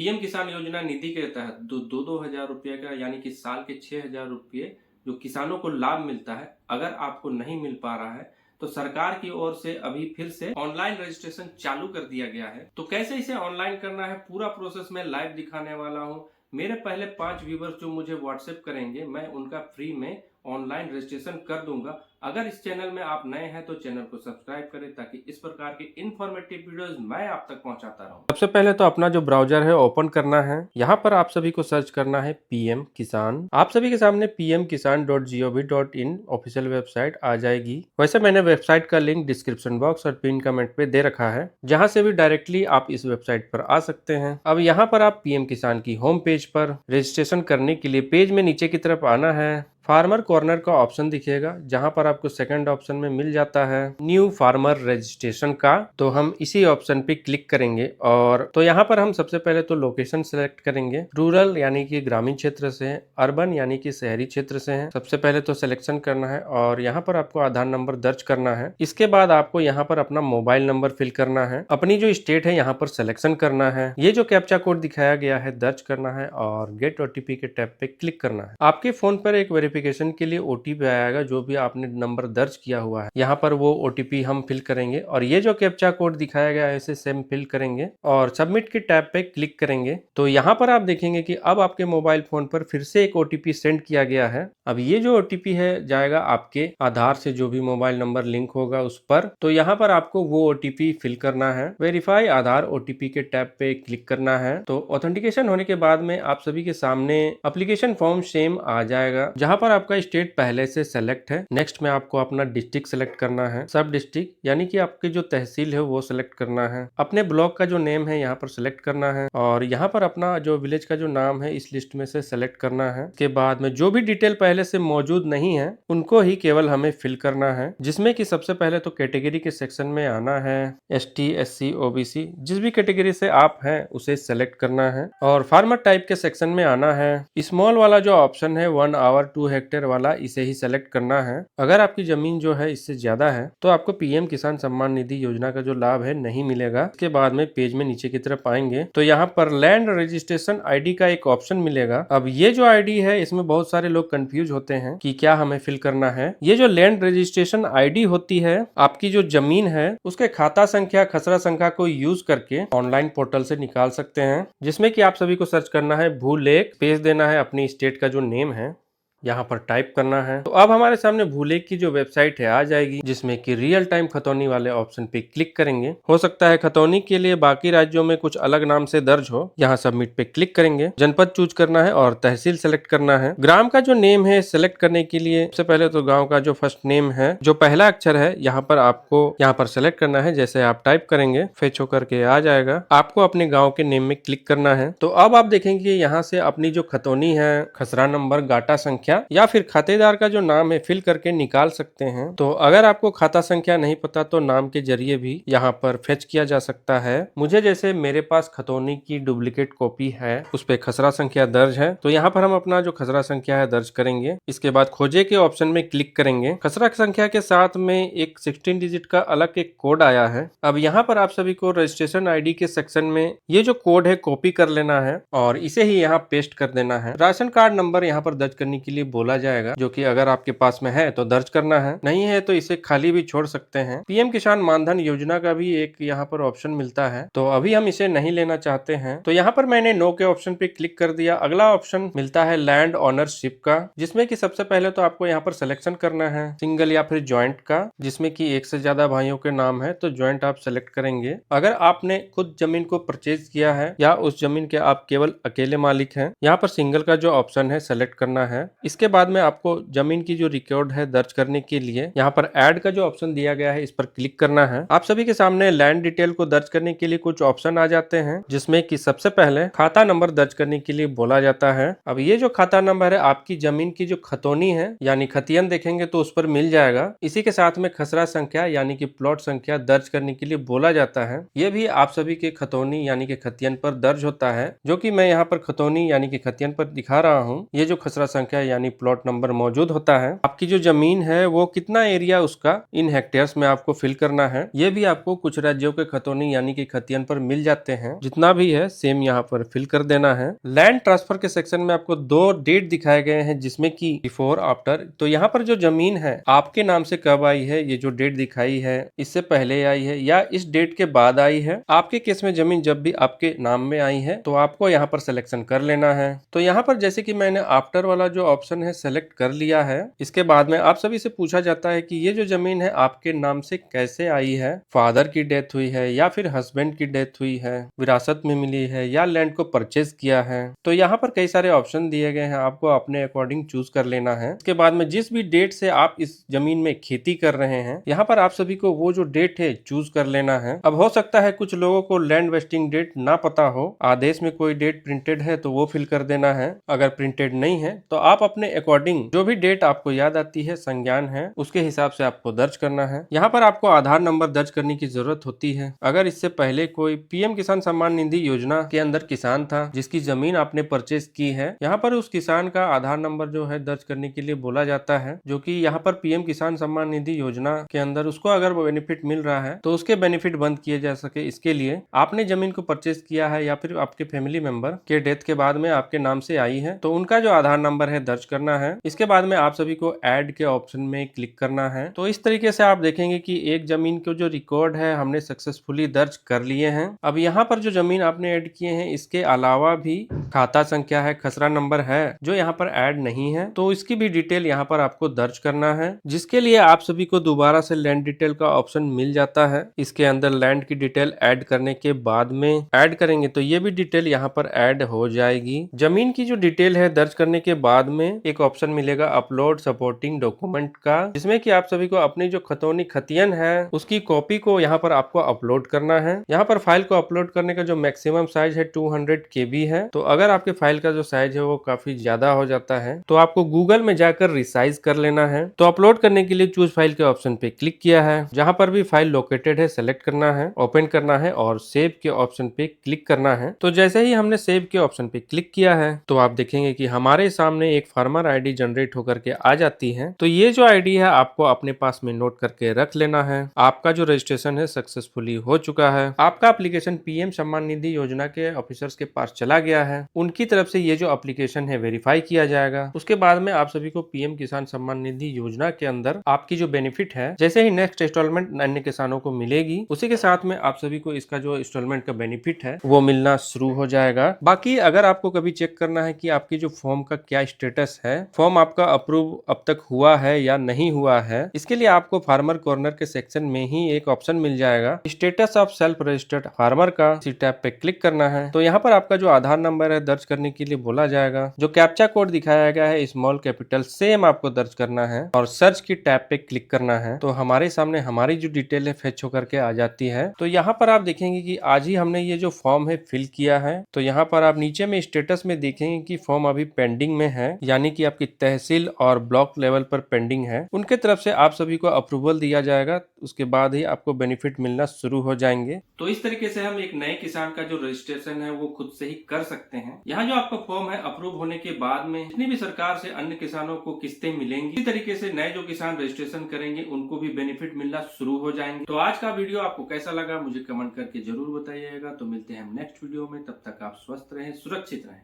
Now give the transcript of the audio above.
PM किसान योजना निधि के तहत दो हजार रुपये का यानी कि साल के 6,000 रुपये जो किसानों को लाभ मिलता है। अगर आपको नहीं मिल पा रहा है तो सरकार की ओर से अभी फिर से ऑनलाइन रजिस्ट्रेशन चालू कर दिया गया है। तो कैसे इसे ऑनलाइन करना है, पूरा प्रोसेस मैं लाइव दिखाने वाला हूँ। मेरे पहले 5 व्यूवर्स जो मुझे व्हाट्सएप करेंगे, मैं उनका फ्री में ऑनलाइन रजिस्ट्रेशन कर दूंगा। अगर इस चैनल में आप नए हैं तो चैनल को सब्सक्राइब करें ताकि इस प्रकार के इन्फॉर्मेटिव वीडियोस मैं आप तक पहुंचाता रहूं। सबसे पहले तो अपना जो ब्राउजर है ओपन करना है। यहाँ पर आप सभी को सर्च करना है पीएम किसान। आप सभी के सामने pmkisan.gov.in ऑफिशियल वेबसाइट आ जाएगी। वैसे मैंने वेबसाइट का लिंक डिस्क्रिप्शन बॉक्स और पिन कमेंट पे दे रखा है, जहाँ से भी डायरेक्टली आप इस वेबसाइट पर आ सकते हैं। अब यहाँ पर आप पीएम किसान की होम पेज पर रजिस्ट्रेशन करने के लिए पेज में नीचे की तरफ आना है। फार्मर कॉर्नर का ऑप्शन दिखेगा, जहां पर आपको सेकंड ऑप्शन में मिल जाता है न्यू फार्मर रजिस्ट्रेशन का। तो हम इसी ऑप्शन पे क्लिक करेंगे और तो यहाँ पर हम सबसे पहले तो लोकेशन सेलेक्ट करेंगे। रूरल यानी कि ग्रामीण क्षेत्र से, अर्बन यानी कि शहरी क्षेत्र से है। सबसे पहले तो सिलेक्शन करना है और यहाँ पर आपको आधार नंबर दर्ज करना है। इसके बाद आपको यहाँ पर अपना मोबाइल नंबर फिल करना है। अपनी जो स्टेट है यहाँ पर सिलेक्शन करना है। ये जो कैप्चा कोड दिखाया गया है दर्ज करना है और गेट ओटीपी के टैब पे क्लिक करना है। आपके फोन पर एक वेरिफिकेशन के लिए ओटीपी आएगा, जो भी आपने नंबर दर्ज किया हुआ है यहाँ पर वो ओटीपी हम फिल करेंगे और ये जो कैप्चा कोड दिखाया गया है इसे सेम फिल करेंगे और सबमिट के टैब पे क्लिक करेंगे। तो यहाँ पर आप देखेंगे कि अब आपके मोबाइल फोन पर फिर से एक ओटीपी सेंड किया गया है। अब ये जो ओटीपी है जाएगा आपके आधार से जो भी मोबाइल नंबर लिंक होगा उस पर। तो यहाँ पर आपको वो ओटीपी फिल करना है। वेरीफाई आधार ओटीपी के टैब पे क्लिक करना है। तो ऑथेंटिकेशन होने के बाद में आप सभी के सामने एप्लीकेशन फॉर्म सेम आ जाएगा, जहां पर आपका स्टेट पहले से सेलेक्ट है। नेक्स्ट में आपको अपना डिस्ट्रिक्ट सेलेक्ट करना है। सब डिस्ट्रिक्ट यानी कि आपकी जो तहसील है वो सेलेक्ट करना है। अपने ब्लॉक का जो नेम है यहाँ पर सेलेक्ट करना है और यहाँ पर अपना जो विलेज का जो नाम है इस लिस्ट में से सेलेक्ट करना है। के बाद में जो भी डिटेल पहले से मौजूद नहीं है उनको ही केवल हमें फिल करना है, जिसमें कि सबसे पहले तो कैटेगरी के सेक्शन में आना है। ST SC OBC जिस भी कैटेगरी से आप हैं उसे सेलेक्ट करना है और फार्मर टाइप के सेक्शन में आना है। स्मॉल वाला जो ऑप्शन है 1 आवर 2 हेक्टेयर वाला, इसे ही सेलेक्ट करना है। अगर आपकी जमीन जो है इससे ज्यादा है तो आपको पीएम किसान सम्मान निधि योजना का जो लाभ है नहीं मिलेगा। इसके बाद में पेज में नीचे की तरफ आएंगे तो यहाँ पर लैंड रजिस्ट्रेशन आईडी का एक ऑप्शन मिलेगा। अब ये जो आईडी है इसमें बहुत सारे लोग कंफ्यूज होते हैं कि क्या हमें फिल करना है। ये जो लैंड रजिस्ट्रेशन आईडी होती है आपकी जो जमीन है उसके खाता संख्या, खसरा संख्या को यूज करके ऑनलाइन पोर्टल से निकाल सकते हैं, जिसमें कि आप सभी को सर्च करना है भूलेख, पेज देना है अपनी स्टेट का जो नेम है यहाँ पर टाइप करना है। तो अब हमारे सामने भूलेख की जो वेबसाइट है आ जाएगी, जिसमें कि रियल टाइम खतौनी वाले ऑप्शन पे क्लिक करेंगे। हो सकता है खतौनी के लिए बाकी राज्यों में कुछ अलग नाम से दर्ज हो। यहाँ सबमिट पे क्लिक करेंगे। जनपद चूज करना है और तहसील सेलेक्ट करना है। ग्राम का जो नेम है सेलेक्ट करने के लिए सबसे पहले तो गाँव का जो फर्स्ट नेम है, जो पहला अक्षर है यहाँ पर आपको यहाँ पर सेलेक्ट करना है। जैसे आप टाइप करेंगे फेच होकर के आ जाएगा। आपको अपने गाँव के नेम में क्लिक करना है। तो अब आप देखेंगे यहाँ से अपनी जो खतौनी है, खसरा नंबर, गाटा संख्या या फिर खातेदार का जो नाम है फिल करके निकाल सकते हैं। तो अगर आपको खाता संख्या नहीं पता तो नाम के जरिए भी यहाँ पर फेच किया जा सकता है। मुझे जैसे मेरे पास खतौनी की डुप्लीकेट कॉपी है, उस पे खसरा संख्या दर्ज है, तो यहाँ पर हम अपना जो खसरा संख्या है दर्ज करेंगे। इसके बाद खोजे के ऑप्शन में क्लिक करेंगे। खसरा संख्या के साथ में एक 16 डिजिट का अलग एक कोड आया है। अब यहाँ पर आप सभी को रजिस्ट्रेशन आईडी के सेक्शन में ये जो कोड है कॉपी कर लेना है और इसे ही यहाँ पेस्ट कर देना है। राशन कार्ड नंबर यहाँ पर दर्ज करने के लिए बोला जाएगा, जो कि अगर आपके पास में है तो दर्ज करना है, नहीं है तो इसे खाली भी छोड़ सकते हैं। पीएम किसान मानधन योजना का भी एक यहाँ पर ऑप्शन मिलता है, तो अभी हम इसे नहीं लेना चाहते हैं। तो यहाँ पर मैंने नो के ऑप्शन पे क्लिक कर दिया। अगला ऑप्शन मिलता है लैंड ऑनरशिप का, जिसमें कि सबसे पहले तो आपको यहाँ पर सिलेक्शन करना है सिंगल या फिर ज्वाइंट का, जिसमें कि एक से ज्यादा भाइयों के नाम है तो ज्वाइंट आप सेलेक्ट करेंगे। अगर आपने खुद जमीन को परचेज किया है या उस जमीन के आप केवल अकेले मालिक हैं, यहाँ पर सिंगल का जो ऑप्शन है सेलेक्ट करना है। इसके बाद में आपको जमीन की जो रिकॉर्ड है दर्ज करने के लिए यहाँ पर ऐड का जो ऑप्शन दिया गया है इस पर क्लिक करना है। आप सभी के सामने लैंड डिटेल को दर्ज करने के लिए कुछ ऑप्शन आ जाते हैं, जिसमें कि सबसे पहले खाता नंबर दर्ज करने के लिए बोला जाता है। अब ये जो खाता नंबर है आपकी जमीन की जो खतौनी है यानी खतियन देखेंगे तो उस पर मिल जाएगा। इसी के साथ में खसरा संख्या यानी कि प्लॉट संख्या दर्ज करने के लिए बोला जाता है। ये भी आप सभी के खतौनी यानी कि खतियन पर दर्ज होता है, जो कि मैं यहाँ पर खतौनी यानी कि खतियन पर दिखा रहा हूँ। ये जो खसरा संख्या यानी प्लॉट नंबर मौजूद होता है। आपकी जो जमीन है वो कितना एरिया उसका इन हेक्टेयर्स में आपको फिल करना है, ये भी आपको कुछ राज्यों के खतौनी यानी कि खतियन पर मिल जाते हैं। जितना भी है सेम यहाँ पर फिल कर देना है। लैंड ट्रांसफर के सेक्शन में आपको 2 डेट दिखाए गए हैं, जिसमें कि बिफोर आफ्टर। तो यहाँ पर जो जमीन है आपके नाम से कब आई है, ये जो डेट दिखाई है इससे पहले आई है या इस डेट के बाद आई है। आपके केस में जमीन जब भी आपके नाम में आई है तो आपको यहाँ पर सिलेक्शन कर लेना है। तो यहाँ पर जैसे कि मैंने आफ्टर वाला जो ऑप्शन है सेलेक्ट कर लिया है। इसके बाद में आप सभी से पूछा जाता है कि ये जो जमीन है आपके नाम से कैसे आई है, फादर की डेथ हुई है या फिर हस्बैंड की डेथ हुई है, विरासत में मिली है या लैंड को परचेज किया है। तो यहाँ पर कई सारे ऑप्शन दिए गए हैं, आपको अपने अकॉर्डिंग चूज कर लेना है। इसके बाद में जिस भी डेट से आप इस जमीन में खेती कर रहे हैं, यहाँ पर आप सभी को वो जो डेट है चूज कर लेना है। अब हो सकता है कुछ लोगों को लैंड वेस्टिंग डेट ना पता हो, आदेश में कोई डेट प्रिंटेड है तो वो फिल कर देना है। अगर प्रिंटेड नहीं है तो आप अपने अकॉर्डिंग जो भी डेट आपको याद आती है, संज्ञान है, उसके हिसाब से आपको दर्ज करना है। यहाँ पर आपको आधार नंबर दर्ज करने की जरूरत होती है। अगर इससे पहले कोई पीएम किसान सम्मान निधि योजना के अंदर किसान था जिसकी जमीन आपने परचेज की है, यहाँ पर उस किसान का आधार नंबर जो है दर्ज करने के लिए बोला जाता है, जो कि यहाँ पर पीएम किसान सम्मान निधि योजना के अंदर उसको अगर बेनिफिट मिल रहा है तो उसके बेनिफिट बंद किए जा सके, इसके लिए आपने जमीन को परचेज किया है या फिर आपके फैमिली मेंबर के डेथ के बाद में आपके नाम से आई है तो उनका जो आधार नंबर है दर्ज करना है। इसके बाद में आप सभी को ऐड के ऑप्शन में क्लिक करना है। तो इस तरीके से आप देखेंगे कि एक जमीन को जो रिकॉर्ड है हमने सक्सेसफुली दर्ज कर लिए हैं। अब यहाँ पर जो जमीन आपने ऐड किए हैं इसके अलावा भी खाता संख्या है, खसरा नंबर है जो यहाँ पर ऐड नहीं है, तो इसकी भी डिटेल यहाँ पर आपको दर्ज करना है, जिसके लिए आप सभी को दोबारा से लैंड डिटेल का ऑप्शन मिल जाता है। इसके अंदर लैंड की डिटेल ऐड करने के बाद में ऐड करेंगे तो ये भी डिटेल यहाँ पर ऐड हो जाएगी। जमीन की जो डिटेल है दर्ज करने के बाद में एक ऑप्शन मिलेगा अपलोड सपोर्टिंग डॉक्यूमेंट का, जिसमें कि आप सभी को अपनी जो खतौनी खतियन है उसकी कॉपी को यहाँ पर आपको अपलोड करना है। यहाँ पर फाइल को अपलोड करने का जो मैक्सिमम साइज है 200 KB है। तो अगर आपके फाइल का जो साइज है वो काफी ज्यादा हो जाता है तो आपको गूगल में जाकर रिसाइज कर लेना है। तो अपलोड करने के लिए चूज फाइल के ऑप्शन पे क्लिक किया है, जहां पर भी फाइल लोकेटेड है सेलेक्ट करना है, ओपन करना है और सेव के ऑप्शन पे क्लिक करना है। तो जैसे ही हमने सेव के ऑप्शन पे क्लिक किया है तो आप देखेंगे कि हमारे सामने एक फार्मर आईडी जनरेट होकर के आ जाती है। तो ये जो आईडी है आपको अपने पास में नोट करके रख लेना है। आपका जो रजिस्ट्रेशन है सक्सेसफुली हो चुका है। आपका एप्लीकेशन पीएम सम्मान निधि योजना के ऑफिसर्स के पास चला गया है, उनकी तरफ से ये जो एप्लीकेशन है वेरीफाई किया जाएगा। उसके बाद में आप सभी को पीएम किसान सम्मान निधि योजना के अंदर आपकी जो बेनिफिट है, जैसे ही नेक्स्ट इंस्टॉलमेंट अन्य किसानों को मिलेगी उसी के साथ में आप सभी को इसका जो इंस्टॉलमेंट का बेनिफिट है वो मिलना शुरू हो जाएगा। बाकी अगर आपको कभी चेक करना है कि आपकी जो फॉर्म का क्या स्टेटस है, फॉर्म आपका अप्रूव अब तक हुआ है या नहीं हुआ है, इसके लिए आपको फार्मर कॉर्नर के सेक्शन में ही एक ऑप्शन मिल जाएगा status of self registered farmer का। इसी टैब पे क्लिक करना है। तो यहाँ पर आपका जो आधार नंबर है दर्ज करने के लिए बोला जाएगा। जो कैप्चा कोड दिखाया गया है स्मॉल कैपिटल सेम आपको दर्ज करना है और सर्च की टैब पे क्लिक करना है। तो हमारे सामने हमारी जो डिटेल है फेच होकर के आ जाती है। तो यहाँ पर आप देखेंगे कि आज ही हमने ये जो फॉर्म है फिल किया है। तो यहाँ पर आप नीचे में स्टेटस में देखेंगे कि फॉर्म अभी पेंडिंग में है, यानी कि आपकी तहसील और ब्लॉक लेवल पर पेंडिंग है। उनके तरफ से आप सभी को अप्रूवल दिया जाएगा, उसके बाद ही आपको बेनिफिट मिलना शुरू हो जाएंगे। तो इस तरीके से हम एक नए किसान का जो रजिस्ट्रेशन है वो खुद से ही कर सकते हैं। यहाँ जो आपका फॉर्म है अप्रूव होने के बाद में जितनी भी सरकार से अन्य किसानों को किस्तें मिलेंगी, इसी तरीके से नए जो किसान रजिस्ट्रेशन करेंगे उनको भी बेनिफिट मिलना शुरू हो जाएंगे। तो आज का वीडियो आपको कैसा लगा मुझे कमेंट करके जरूर बताइएगा। तो मिलते हैं हम नेक्स्ट वीडियो में, तब तक आप स्वस्थ रहें, सुरक्षित रहें।